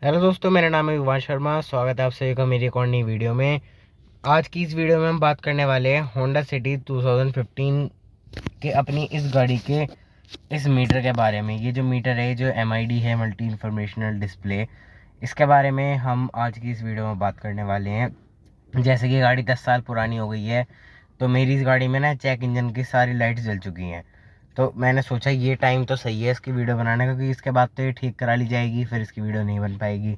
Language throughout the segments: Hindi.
हेलो दोस्तों, मेरा नाम है युवान शर्मा। स्वागत है आप सभी का मेरी एक और नई वीडियो में। आज की इस वीडियो में हम बात करने वाले हैं होंडा सिटी 2015 के अपनी इस गाड़ी के इस मीटर के बारे में। ये जो मीटर है, जो MID है, मल्टी इंफॉर्मेशनल डिस्प्ले, इसके बारे में हम आज की इस वीडियो में बात करने वाले हैं। जैसे कि गाड़ी 10 साल पुरानी हो गई है, तो मेरी इस गाड़ी में ना चेक इंजन की सारी लाइट्स जल चुकी हैं। तो मैंने सोचा ये टाइम तो सही है इसकी वीडियो बनाने का, क्योंकि इसके बाद तो ये ठीक करा ली जाएगी, फिर इसकी वीडियो नहीं बन पाएगी।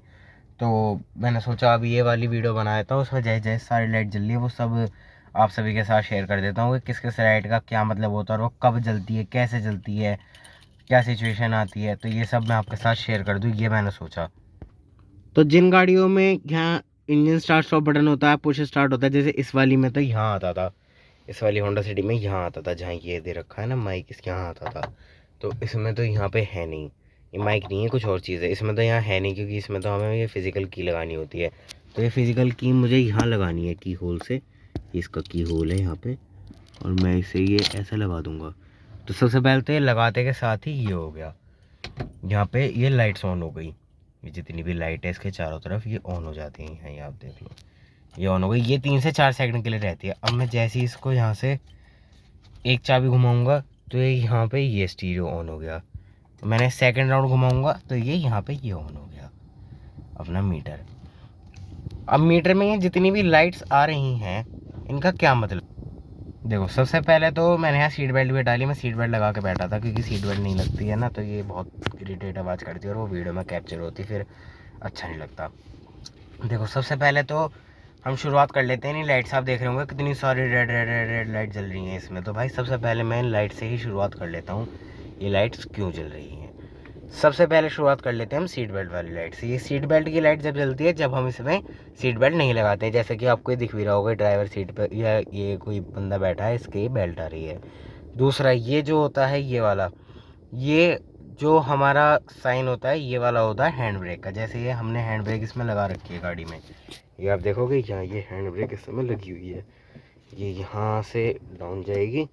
तो मैंने सोचा अभी ये वाली वीडियो बना देता हूँ, उसमें जैसे जैसे सारी लाइट जल रही है वो सब आप सभी के साथ शेयर कर देता हूँ कि किस किस लाइट का क्या मतलब होता है और वो कब जलती है, कैसे जलती है, क्या सिचुएशन आती है। तो ये सब मैं आपके साथ शेयर कर दूँ, ये मैंने सोचा। तो जिन गाड़ियों में यहाँ इंजन स्टार्ट स्टॉप बटन होता है, पुश स्टार्ट होता है, जैसे इस वाली में तो यहाँ आता था, इस वाली होंडा सिटी में यहाँ आता था, जहाँ ये दे रखा है ना माइक, इस यहाँ आता था। तो इसमें तो यहाँ पे है नहीं, ये माइक नहीं है, कुछ और चीज़ है। इसमें तो यहाँ है नहीं, क्योंकि इसमें तो हमें ये फिज़िकल की लगानी होती है। तो ये फिज़िकल की मुझे यहाँ लगानी है की होल से, इसका की होल है यहाँ पे, और मैं इसे ये ऐसा लगा दूँगा। तो सबसे पहले तो ये लगाते के साथ ही ये हो गया, यहाँ पे ये लाइट्स ऑन हो गई। ये जितनी भी लाइट है इसके चारों तरफ ये ऑन हो जाती हैं। यहाँ ये आप देख लो, ये ऑन हो गई। ये 3 से 4 सेकंड के लिए रहती है। अब मैं जैसे ही इसको यहाँ से एक चाबी घुमाऊंगा तो ये यहाँ पे ये स्टीरियो ऑन हो गया। तो मैंने सेकंड राउंड घुमाऊंगा तो ये यहाँ पे ये ऑन हो गया अपना मीटर। अब मीटर में ये जितनी भी लाइट्स आ रही हैं इनका क्या मतलब, देखो सबसे पहले तो मैंने यहाँ सीट बेल्ट भी डाली। मैं सीट बेल्ट लगा के बैठा था, क्योंकि सीट बेल्ट नहीं लगती है ना तो ये बहुत इरिटेट आवाज़ करती है और वो वीडियो में कैप्चर होती, फिर अच्छा नहीं लगता। देखो सबसे पहले तो हम शुरुआत कर लेते हैं। नहीं, लाइट्स आप देख रहे होंगे कितनी सारी red red red red light जल रही हैं इसमें। तो भाई सबसे पहले मैं लाइट से ही शुरुआत कर लेता हूँ, ये लाइट्स क्यों जल रही हैं। सबसे पहले शुरुआत कर लेते हैं हम सीट बेल्ट वाली लाइट से। ये सीट बेल्ट की लाइट जब जलती है जब हम इसमें सीट बेल्ट नहीं लगाते हैं, जैसे कि आपको ये दिख भी रहा होगा ड्राइवर सीट पर या ये कोई बंदा बैठा है, इसके बेल्ट आ रही है। दूसरा ये जो होता है ये वाला, ये जो हमारा साइन होता है ये वाला होता है हैंड ब्रेक का। जैसे ये हमने हैंड ब्रेक इसमें लगा रखी है गाड़ी में, ये आप देखोगे यहाँ ये हैंड ब्रेक इस समय लगी हुई है। ये यहाँ से डाउन जाएगी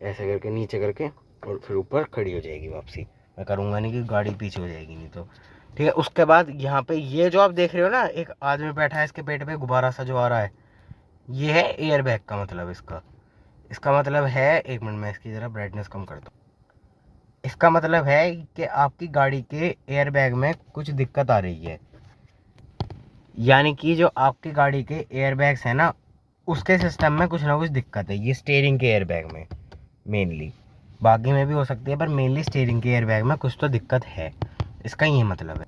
ऐसे करके, नीचे करके, और फिर ऊपर खड़ी हो जाएगी वापसी। मैं करूँगा नहीं कि गाड़ी पीछे हो जाएगी नहीं तो। ठीक है, उसके बाद यहाँ पे ये जो आप देख रहे हो ना, एक आदमी बैठा है, इसके पेट पे गुब्बारा सा जो आ रहा है, ये है एयर बैग का मतलब। इसका इसका मतलब है, एक मिनट मैं इसकी ज़रा ब्राइटनेस कम करता हूँ। इसका मतलब है कि आपकी गाड़ी के एयर बैग में कुछ दिक्कत आ रही है, यानी कि जो आपकी गाड़ी के एयर बैग्स हैं ना उसके सिस्टम में कुछ ना कुछ दिक्कत है। ये स्टीयरिंग के एयर बैग में मेनली, बाकी में भी हो सकती है पर मेनली स्टीयरिंग के एयर बैग में कुछ तो दिक्कत है, इसका ये मतलब है।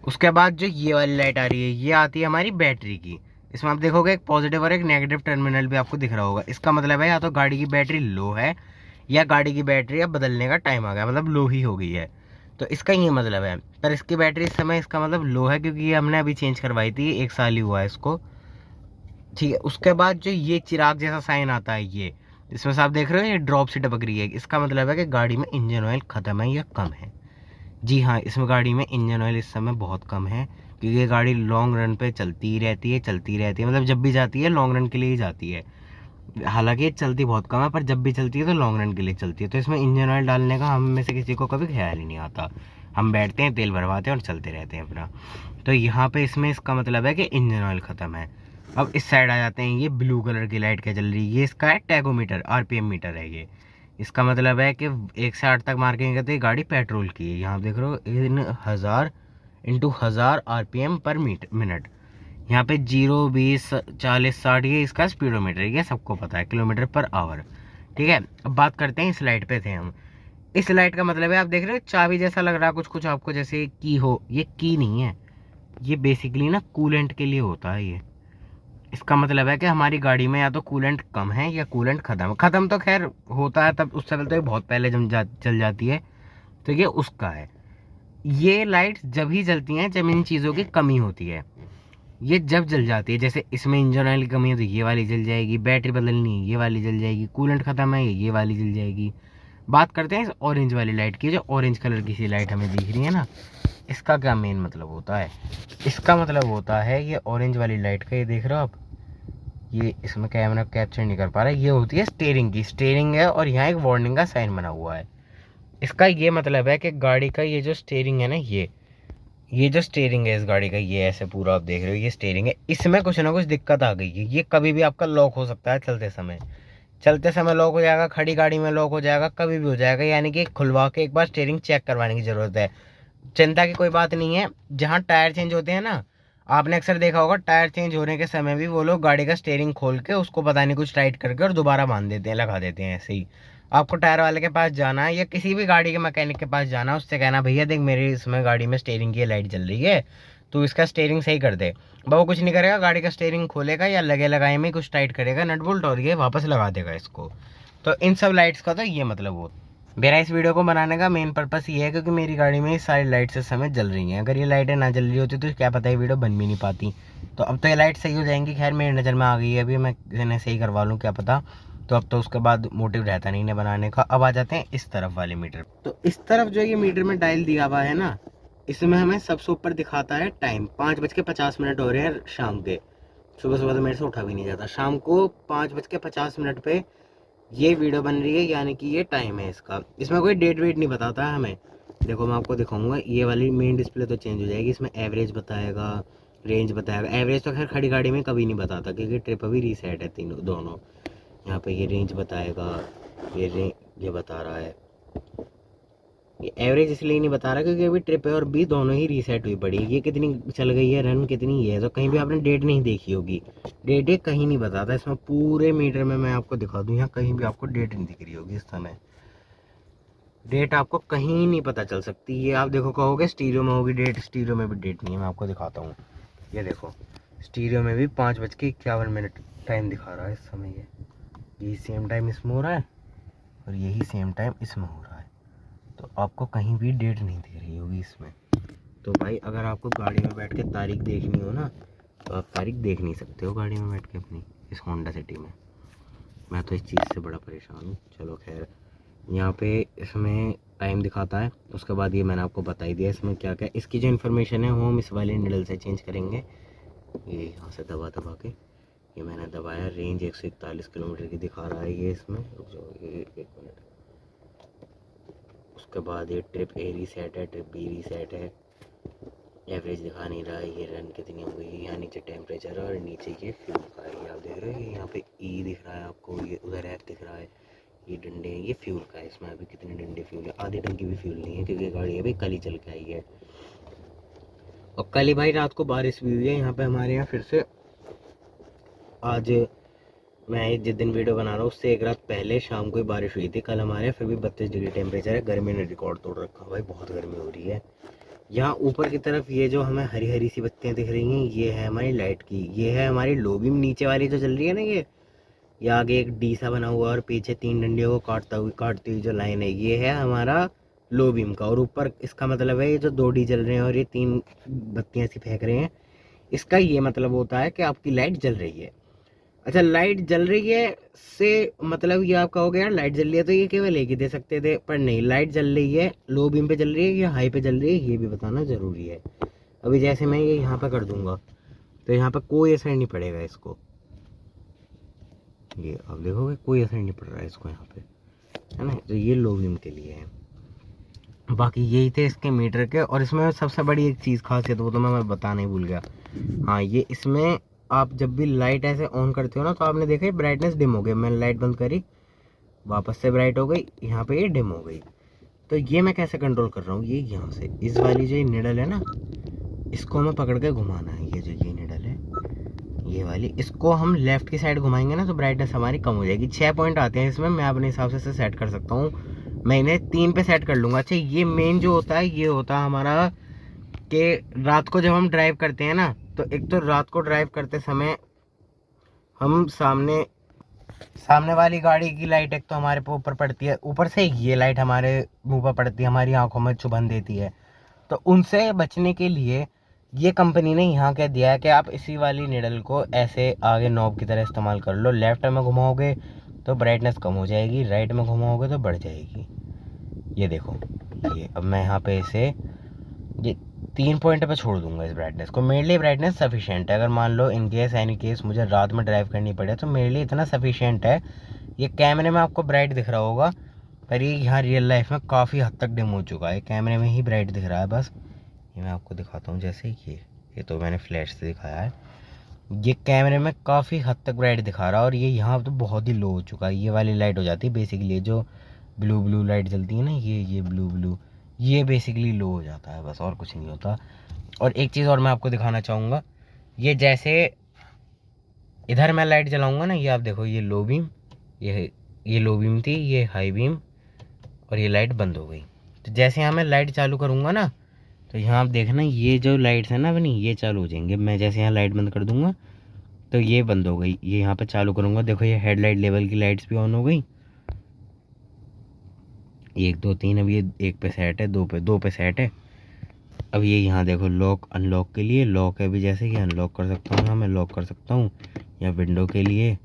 उसके बाद जो ये वाली लाइट आ रही है ये आती है हमारी बैटरी की। इसमें आप देखोगे एक पॉजिटिव और एक नेगेटिव टर्मिनल भी आपको दिख रहा होगा। इसका मतलब है या तो गाड़ी की बैटरी लो है या गाड़ी की बैटरी अब बदलने का टाइम आ गया, मतलब लो ही हो गई है। तो इसका ये मतलब है। पर इसकी बैटरी इस समय इसका मतलब लो है, क्योंकि ये हमने अभी चेंज करवाई थी, 1 साल ही हुआ है इसको। ठीक है, उसके बाद जो ये चिराग जैसा साइन आता है ये, इसमें से आप देख रहे हो ये ड्रॉप सी टपक रही है, इसका मतलब है कि गाड़ी में इंजन ऑयल ख़त्म है या कम है। जी हाँ, इसमें गाड़ी में इंजन ऑयल इस समय बहुत कम है, क्योंकि ये गाड़ी लॉन्ग रन पे चलती ही रहती है, चलती रहती है, मतलब जब भी जाती है लॉन्ग रन के लिए ही जाती है। हालांकि ये चलती बहुत कम है पर जब भी चलती है तो लॉन्ग रन के लिए चलती है। तो इसमें इंजन ऑयल डालने का हम में से किसी को कभी ख्याल ही नहीं आता। हम बैठते हैं, तेल भरवाते हैं और चलते रहते हैं अपना। तो यहाँ पे इसमें इसका मतलब है कि इंजन ऑयल ख़त्म है। अब इस साइड आ जाते हैं, ये ब्लू कलर की लाइट क्या जल रही है, ये इसका है टैकोमीटर, RPM मीटर है ये। इसका मतलब है कि 1 से 8 तक मार्किंग करते गाड़ी पेट्रोल की है। यहाँ देख रहे हो इन 1000 RPM पर मिनट। यहाँ पे 0, 20, 40, 60 ये इसका स्पीडोमीटर, ये सबको पता है, किलोमीटर पर आवर। ठीक है, अब बात करते हैं इस लाइट पे थे हम। इस लाइट का मतलब है, आप देख रहे हो चाबी जैसा लग रहा है कुछ कुछ आपको, जैसे की हो, ये की नहीं है, ये बेसिकली ना कूलेंट के लिए होता है ये। इसका मतलब है कि हमारी गाड़ी में या तो कूलेंट कम है या कूलेंट ख़त्म। ख़त्म तो खैर होता है तब, उससे पहले तो ये बहुत पहले चल जाती है, तो ये उसका है। ये लाइट्स जब ही जलती हैं जब इन चीज़ों की कमी होती है। ये जब जल जाती है, जैसे इसमें इंजन ऑयल की कमी है तो ये वाली जल जाएगी, बैटरी बदलनी है ये वाली जल जाएगी, कूलेंट ख़त्म है ये वाली जल जाएगी। बात करते हैं इस ऑरेंज वाली लाइट की, जो ऑरेंज कलर की सी लाइट हमें दिख रही है ना, इसका क्या मेन मतलब होता है। इसका मतलब होता है ये ऑरेंज वाली लाइट का, ये देख रहे हो आप, ये इसमें कैमरा कैप्चर नहीं कर पा रहा है, ये होती है स्टीयरिंग की। स्टीयरिंग है और यहाँ एक वार्निंग का साइन बना हुआ है। इसका ये मतलब है कि गाड़ी का ये जो स्टीयरिंग है ना, ये जो स्टीयरिंग है इस गाड़ी का, ये ऐसे पूरा आप देख रहे हो, ये स्टीयरिंग है। इसमें कुछ ना कुछ दिक्कत आ गई है, ये कभी भी आपका लॉक हो सकता है चलते समय लॉक हो जाएगा, खड़ी गाड़ी में लॉक हो जाएगा, कभी भी हो जाएगा। यानी कि खुलवा के एक बार स्टीयरिंग चेक करवाने की ज़रूरत है। चिंता की कोई बात नहीं है। जहाँ टायर चेंज होते हैं ना, आपने अक्सर देखा होगा, टायर चेंज होने के समय भी वो लोग गाड़ी का स्टीयरिंग खोल के उसको पता नहीं कुछ टाइट करके और दोबारा बांध देते हैं, लगा देते हैं ऐसे ही। आपको टायर वाले के पास जाना है या किसी भी गाड़ी के मैकेनिक के पास जाना है, उससे कहना भैया देख मेरी इसमें गाड़ी में स्टीयरिंग की लाइट जल रही है, तो इसका स्टीयरिंग सही कर दे। वो कुछ नहीं करेगा, गाड़ी का स्टीयरिंग खोलेगा या लगे लगाए में कुछ टाइट करेगा नट बोल्ट और ये वापस लगा देगा इसको। तो इन सब लाइट्स का तो ये मतलब हो। मेरा इस वीडियो को बनाने का मेन पर्पस ये है क्योंकि मेरी गाड़ी में सारी लाइट्स इस समय जल रही हैं। अगर ये लाइटें ना जल रही होती तो क्या पता ये वीडियो बन भी नहीं पाती। तो अब तो ये लाइट सही हो जाएंगी। खैर मेरी नज़र में आ गई है, अभी मैं इन्हें सही करवा लूँ क्या पता। तो अब तो उसके बाद मोटिव रहता नहीं इन्हें बनाने का। अब आ जाते हैं इस तरफ वाले मीटर। तो इस तरफ जो ये मीटर में डायल दिया हुआ है ना, इसमें हमें सबसे ऊपर दिखाता है टाइम 5:50 हो रहे हैं शाम के। सुबह सुबह तो मेरे से उठा भी नहीं जाता। शाम को 5:50 पे ये वीडियो बन रही है, यानी कि ये टाइम है इसका। इसमें कोई डेट वेट नहीं बताता है हमें। देखो मैं आपको दिखाऊंगा, ये वाली मेन डिस्प्ले तो चेंज हो जाएगी। इसमें एवरेज बताएगा, रेंज बताएगा। एवरेज तो खैर खड़ी गाड़ी में कभी नहीं बताता क्योंकि ट्रिप अभी रीसेट है तीनों दोनों। यहाँ पे ये रेंज बताएगा, ये बता रहा है। ये एवरेज इसलिए नहीं बता रहा क्योंकि अभी ट्रिप है और बी दोनों ही रीसेट हुई पड़ी। ये कितनी चल गई है, रन कितनी है, तो कहीं भी आपने डेट नहीं देखी होगी। डेट ये कहीं नहीं बताता इसमें। पूरे मीटर में मैं आपको दिखा दूँ, यहाँ कहीं भी आपको डेट नहीं दिख रही होगी इस समय। डेट आपको कहीं नहीं पता चल सकती। ये आप देखो कहोगे स्टीरियो में होगी डेट, स्टीरियो में भी डेट नहीं है। मैं आपको दिखाता हूँ, ये देखो स्टीरियो में भी 5:51 टाइम दिखा रहा है इस समय। ये यही सेम टाइम इसमें हो रहा है और यही सेम टाइम इसमें हो रहा है। तो आपको कहीं भी डेट नहीं दिख रही होगी इसमें। तो भाई अगर आपको गाड़ी में बैठ के तारीख देखनी हो ना, तो आप तारीख देख नहीं सकते हो गाड़ी में बैठ के अपनी इस होंडा सिटी में। मैं तो इस चीज़ से बड़ा परेशान हूँ। चलो खैर, यहाँ पे इसमें टाइम दिखाता है। उसके बाद ये मैंने आपको बता ही दिया इसमें क्या क्या। इसकी जो इन्फॉर्मेशन है वो हम इस वाले निडल से चेंज करेंगे। ये यहाँ से दबा दबा के, ये मैंने दबाया। रेंज 141 किलोमीटर की दिखा रहा है ये इसमें। रुक जाओ ये 1 मिनट। उसके बाद ये ट्रिप ए रीसेट है, ट्रिप बी रीसेट है। एवरेज दिखा नहीं रहा है। ये रन कितनी हो गई है, यहाँ नीचे टेम्परेचर है और नीचे ये फ्यूल का है। ये आप देख रहे हो, यहाँ पे ई दिख रहा है आपको, ये उधर एफ दिख रहा है, ये डंडे हैं, ये फ्यूल का है। इसमें अभी कितने डंडे फ्यूल है, आधी टंकी भी फ्यूल नहीं है क्योंकि गाड़ी अभी कल ही चल के आई है। और कल ही भाई रात को बारिश भी हुई है यहाँ पे हमारे यहाँ फिर से। आज मैं जिस दिन वीडियो बना रहा हूँ उससे एक रात पहले शाम को ही बारिश हुई थी। कल हमारे यहाँ फिर भी 32 डिग्री टेम्परेचर है। गर्मी ने रिकॉर्ड तोड़ रखा भाई, बहुत गर्मी हो रही है। यहाँ ऊपर की तरफ ये जो हमें हरी हरी सी बत्तियाँ दिख रही हैं, ये है हमारी लाइट की। ये है हमारी लो बीम नीचे वाली जो चल रही है ना, ये आगे एक डी सा बना हुआ और पीछे 3 डंडियों को काटती हुई जो लाइन है, ये है हमारा लो बीम का। और ऊपर इसका मतलब है ये जो 2 डी जल रहे हैं और ये 3 बत्तियाँ सी फेंक रहे हैं, इसका ये मतलब होता है कि आपकी लाइट जल रही है। अच्छा, लाइट जल रही है से मतलब ये आप कहोगे यार लाइट जल रही है तो ये केवल एक ही दे सकते थे, पर नहीं, लाइट जल रही है। लो बीम पे जल रही है या हाई पे जल रही है ये भी बताना ज़रूरी है। अभी जैसे मैं ये यहाँ पे कर दूंगा तो यहाँ पे कोई असर नहीं पड़ेगा इसको। ये अब देखोगे कोई असर नहीं पड़ रहा है इसको यहाँ पे, है ना। तो ये लो बीम के लिए है। बाकी यही थे इसके मीटर के। और इसमें सबसे बड़ी एक चीज़ खासियत वो तो मैं बताना ही भूल गया। हाँ, ये इसमें आप जब भी लाइट ऐसे ऑन करते हो ना तो आपने देखा ब्राइटनेस डिम हो गई। मैंने लाइट बंद करी, वापस से ब्राइट हो गई, यहाँ पे ये डिम हो गई। तो ये मैं कैसे कंट्रोल कर रहा हूँ, ये यहाँ से इस वाली जो ये निडल है ना, इसको हमें पकड़ के घुमाना है। ये जो ये निडल है ये वाली, इसको हम लेफ्ट की साइड घुमाएंगे ना तो ब्राइटनेस हमारी कम हो जाएगी। 6 पॉइंट आते हैं इसमें, मैं अपने हिसाब से सेट कर सकता हूँ। मैं इन्हें 3 पे सेट कर लूँगा। अच्छा, ये मेन जो होता है ये होता है हमारा कि रात को जब हम ड्राइव करते हैं ना, तो एक तो रात को ड्राइव करते समय हम सामने वाली गाड़ी की लाइट एक तो हमारे पे ऊपर पड़ती है, ऊपर से ये लाइट हमारे मुंह पर पड़ती है, हमारी आंखों में चुभन देती है। तो उनसे बचने के लिए ये कंपनी ने यहाँ कह दिया है कि आप इसी वाली निडल को ऐसे आगे नॉब की तरह इस्तेमाल कर लो। लेफ्ट में घुमाओगे तो ब्राइटनेस कम हो जाएगी, राइट में घुमाओगे तो बढ़ जाएगी। ये देखो, ये अब मैं यहाँ पे इसे ये 3 पॉइंट पे छोड़ दूंगा इस ब्राइटनेस को। मेरे लिए ब्राइटनेस सफिशिएंट है। अगर मान लो इन केस एनी केस मुझे रात में ड्राइव करनी पड़े तो मेरे लिए इतना सफिशिएंट है। ये कैमरे में आपको ब्राइट दिख रहा होगा, पर ये यहाँ रियल लाइफ में काफ़ी हद तक डिम हो चुका है। कैमरे में ही ब्राइट दिख रहा है बस। ये मैं आपको दिखाता हूँ। जैसे ये तो मैंने फ्लैश से दिखाया है, ये कैमरे में काफ़ी हद तक ब्राइट दिखा रहा है, और ये यहाँ तो बहुत ही लो हो चुका है। ये वाली लाइट हो जाती है बेसिकली, जो ब्लू ब्लू लाइट जलती है ना, ये ब्लू ब्लू, ये बेसिकली लो हो जाता है बस, और कुछ नहीं होता। और एक चीज़ और मैं आपको दिखाना चाहूँगा, ये जैसे इधर मैं लाइट जलाऊंगा ना, ये आप देखो, ये लो बीम, ये लो बीम थी, ये हाई बीम, और ये लाइट बंद हो गई। तो जैसे यहाँ मैं लाइट चालू करूँगा ना, तो यहाँ आप देखना, ये जो लाइट्स है ना अपनी, ये चालू हो जाएंगे। मैं जैसे यहाँ लाइट बंद कर दूंगा तो ये बंद हो गई। ये यहाँ पे चालू करूँगा, देखो ये हेडलाइट लेवल की लाइट्स भी ऑन हो गई। 1 2 3, अब ये 1 पे सेट है, 2 पे सेट है। अब ये यहाँ देखो, लॉक अनलॉक के लिए लॉक है भी, जैसे कि अनलॉक कर सकता हूँ, यहाँ मैं लॉक कर सकता हूँ, या विंडो के लिए।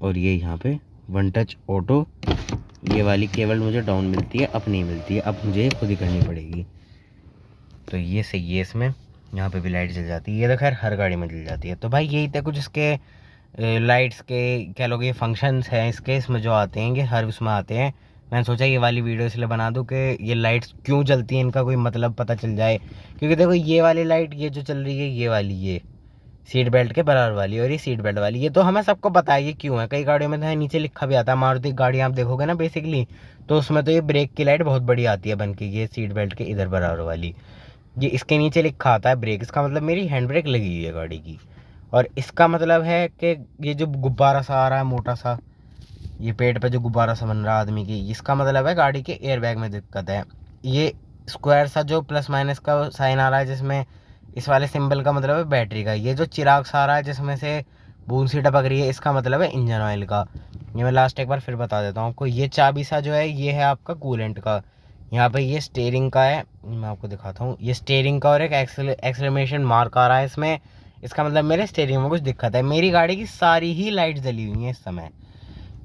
और ये यहाँ पे वन टच ऑटो, ये वाली केवल मुझे डाउन मिलती है, अप नहीं मिलती है, अब मुझे खुद ही करनी पड़ेगी। तो ये सही है इसमें, यहाँ पे भी लाइट जल जाती है। ये तो खैर हर गाड़ी में जल जाती है। तो भाई यही था कुछ इसके लाइट्स के, क्या लोग ये फंक्शंस हैं इसके, इसमें जो आते हैं, ये हर उसमें आते हैं। मैंने सोचा ये वाली वीडियो इसलिए बना दूँ कि ये लाइट्स क्यों जलती हैं, इनका कोई मतलब पता चल जाए। क्योंकि देखो ये वाली लाइट, ये जो चल रही है, ये वाली, ये सीट बेल्ट के बराबर वाली, और ये सीट बेल्ट वाली, ये तो हमें सबको पता है ये क्यों है। कई गाड़ियों में तो है, नीचे लिखा भी आता है। मारुति गाड़ी आप देखोगे ना बेसिकली, तो उसमें तो ये ब्रेक की लाइट बहुत बड़ी आती है बन के, ये सीट बेल्ट के इधर बराबर वाली, ये इसके नीचे लिखा आता है ब्रेक। इसका मतलब मेरी हैंड ब्रेक लगी हुई है गाड़ी की। और इसका मतलब है कि ये जो गुब्बारा सा आ रहा है मोटा सा, ये पेट पे जो गुब्बारा सा बन रहा है आदमी की, इसका मतलब है गाड़ी के एयरबैग में दिक्कत है। ये स्क्वायर सा जो प्लस माइनस का साइन आ रहा है, जिसमें इस वाले सिंबल का मतलब है बैटरी का। ये जो चिराग सा आ रहा है जिसमें से बूंद सी टपक रही है, इसका मतलब है इंजन ऑयल का। ये मैं लास्ट एक बार फिर बता देता हूँ आपको। ये चाबी सा जो है, ये है आपका कूलेंट का। यहाँ पे ये स्टेयरिंग का है, मैं आपको दिखाता हूँ। ये स्टेयरिंग का, और एक एक्सक्लेमेशन मार्क आ रहा है इसमें, इसका मतलब मेरे स्टेयरिंग में कुछ दिक्कत है। मेरी गाड़ी की सारी ही लाइट जली हुई हैं इस समय।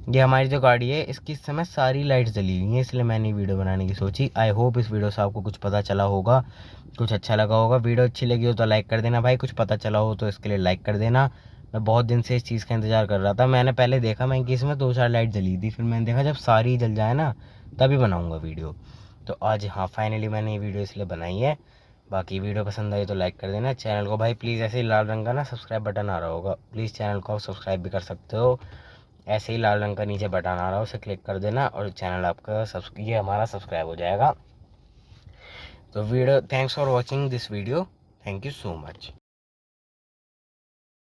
ये हमारी जो गाड़ी है, इसकी इस समय सारी लाइट जली हुई हैं, इसलिए मैंने वीडियो बनाने की सोची। आई होप इस वीडियो से आपको कुछ पता चला होगा, कुछ अच्छा लगा होगा। वीडियो अच्छी लगी हो तो लाइक कर देना भाई, कुछ पता चला हो तो इसके लिए लाइक कर देना। मैं बहुत दिन से इस चीज़ का इंतज़ार कर रहा था। मैंने पहले देखा मैं कि इसमें 2 4 लाइट जली थी, फिर मैंने देखा जब सारी जल जाए ना तभी बनाऊँगा वीडियो। तो आज हाँ, फाइनली मैंने ये वीडियो इसलिए बनाई है। बाकी वीडियो पसंद आई तो लाइक कर देना। चैनल को भाई प्लीज़, ऐसे ही लाल रंग का ना सब्सक्राइब बटन आ रहा होगा, प्लीज़ चैनल को आप सब्सक्राइब भी कर सकते हो। ऐसे ही लाल रंग का नीचे बटन आ रहा है, उसे क्लिक कर देना और चैनल आपका ये हमारा सब्सक्राइब हो जाएगा। तो video, thanks for watching this video, thank you so much.